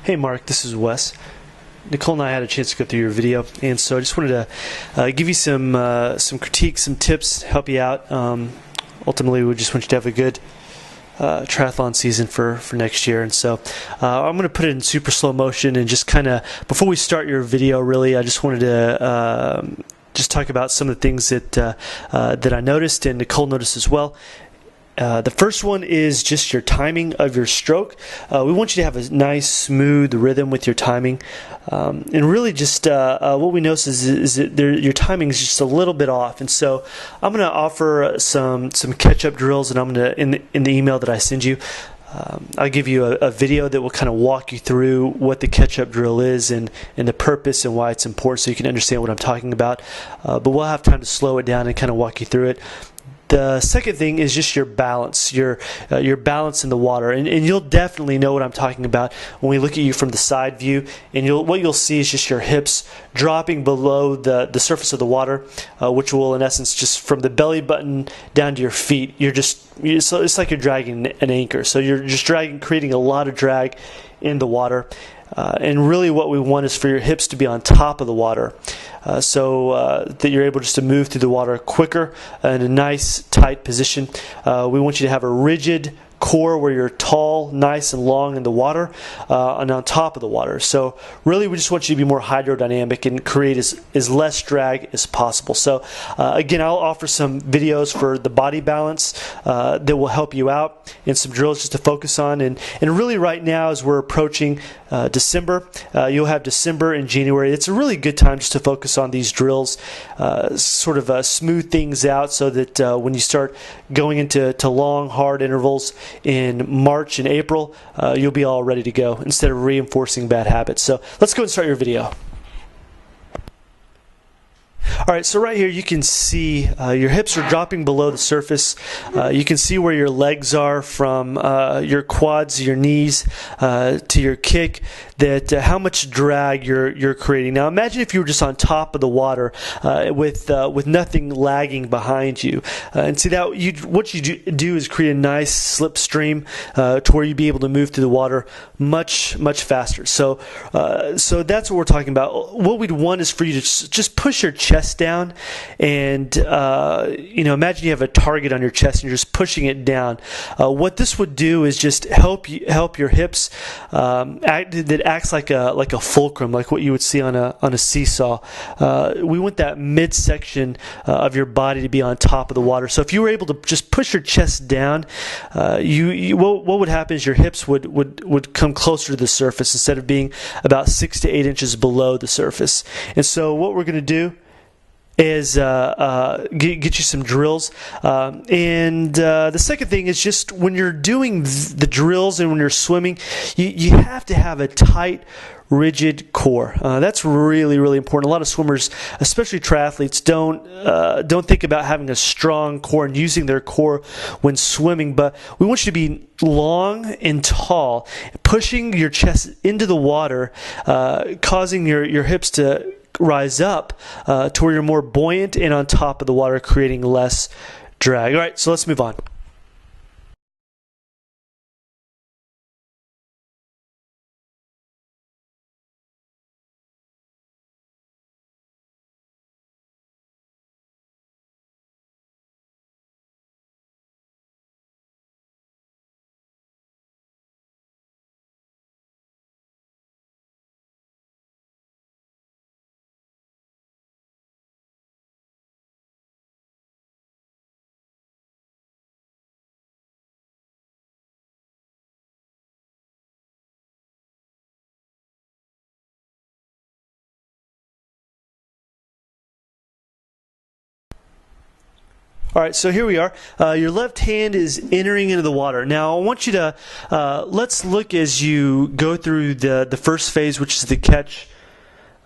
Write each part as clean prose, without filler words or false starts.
Hey Mark, this is Wes. Nicole and I had a chance to go through your video, and so I just wanted to give you some critiques, some tips, help you out. Ultimately, we just want you to have a good triathlon season for next year, and so I'm going to put it in super slow motion and just kind of, before we start your video, really, I just wanted to just talk about some of the things that I noticed and Nicole noticed as well. The first one is just your timing of your stroke. We want you to have a nice, smooth rhythm with your timing. And really just what we notice is that your timing is just a little bit off. And so I'm going to offer some catch-up drills, and I'm going to, in the email that I send you, I'll give you a video that will kind of walk you through what the catch-up drill is and the purpose and why it's important, so you can understand what I'm talking about. But we'll have time to slow it down and kind of walk you through it. The second thing is just your balance, your balance in the water, and you'll definitely know what I'm talking about when we look at you from the side view. And what you'll see is just your hips dropping below the surface of the water, which will, in essence, just from the belly button down to your feet. It's like you're dragging an anchor. So you're just creating a lot of drag in the water. And really what we want is for your hips to be on top of the water, so that you're able just to move through the water quicker in a nice, tight position. We want you to have a rigid core where you're tall, nice, and long in the water, and on top of the water. So really we just want you to be more hydrodynamic and create as less drag as possible. So again, I'll offer some videos for the body balance that will help you out, and some drills just to focus on. And really right now, as we're approaching December, you'll have December and January. It's a really good time just to focus on these drills, sort of smooth things out, so that when you start going into long, hard intervals in March and April, you'll be all ready to go instead of reinforcing bad habits. So let's go and start your video. All right, so right here you can see your hips are dropping below the surface. You can see where your legs are from your quads, your knees, to your kick, that how much drag you're creating. Now imagine if you were just on top of the water with nothing lagging behind you. And see that what you do is create a nice slipstream to where you'd be able to move through the water much faster. So that's what we're talking about. What we'd want is for you to just push your chest down, and imagine you have a target on your chest and you're just pushing it down. What this would do is just help your hips that acts like a fulcrum, like what you would see on a seesaw. We want that midsection of your body to be on top of the water. So if you were able to just push your chest down, what would happen is your hips would come closer to the surface instead of being about 6 to 8 inches below the surface. And so what we're going to do is get you some drills, and the second thing is just when you're doing the drills and when you're swimming, you have to have a tight, rigid core. That's really important. A lot of swimmers, especially triathletes, don't think about having a strong core and using their core when swimming, but we want you to be long and tall, pushing your chest into the water, causing your hips to rise up to where you're more buoyant and on top of the water, creating less drag. All right, so let's move on. All right, so here we are. Your left hand is entering into the water. Now, I want you to, let's look as you go through the first phase, which is the catch,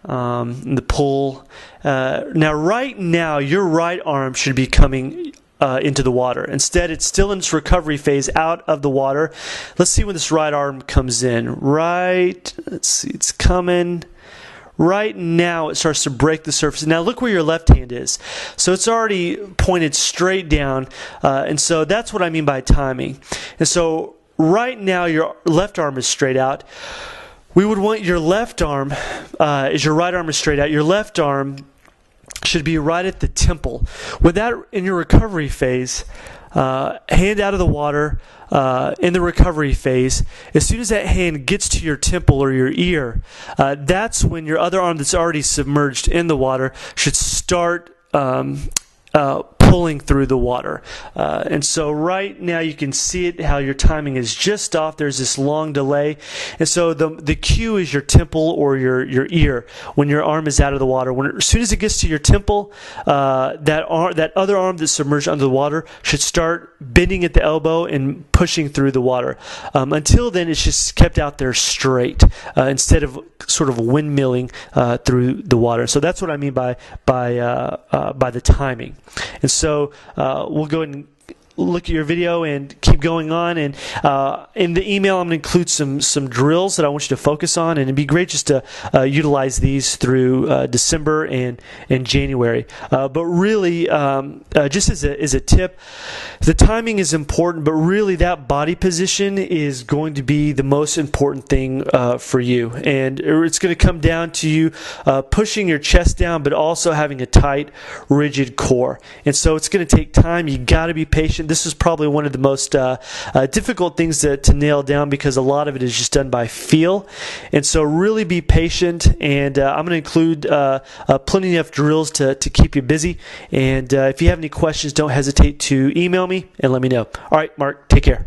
the pull. Now, right now, your right arm should be coming into the water. Instead, it's still in its recovery phase out of the water. Let's see when this right arm comes in. Let's see, it's coming. Right now, it starts to break the surface. Now, look where your left hand is. So it's already pointed straight down, and so that's what I mean by timing. And so right now, your left arm is straight out. we would want your left arm, as your right arm is straight out, your left arm should be right at the temple. With that in your recovery phase, hand out of the water in the recovery phase, as soon as that hand gets to your temple or your ear, that's when your other arm that's already submerged in the water should start pulling through the water. And so right now you can see it, how your timing is just off. There's this long delay. And so the cue is your temple or your ear when your arm is out of the water. As soon as it gets to your temple, that other arm that's submerged under the water should start bending at the elbow and pushing through the water. Until then, it's just kept out there straight instead of sort of windmilling through the water. So that's what I mean by the timing. And so we'll go ahead and look at your video and keep going on. And in the email, I'm going to include some drills that I want you to focus on, and it'd be great just to utilize these through December and January. But really, just as a tip, the timing is important, but really that body position is going to be the most important thing for you. And it's going to come down to you pushing your chest down, but also having a tight, rigid core. And so it's going to take time. You got to be patient. This is probably one of the most difficult things to nail down, because a lot of it is just done by feel. And so really be patient, and I'm going to include plenty of drills to keep you busy. And if you have any questions, don't hesitate to email me and let me know. All right, Mark, take care.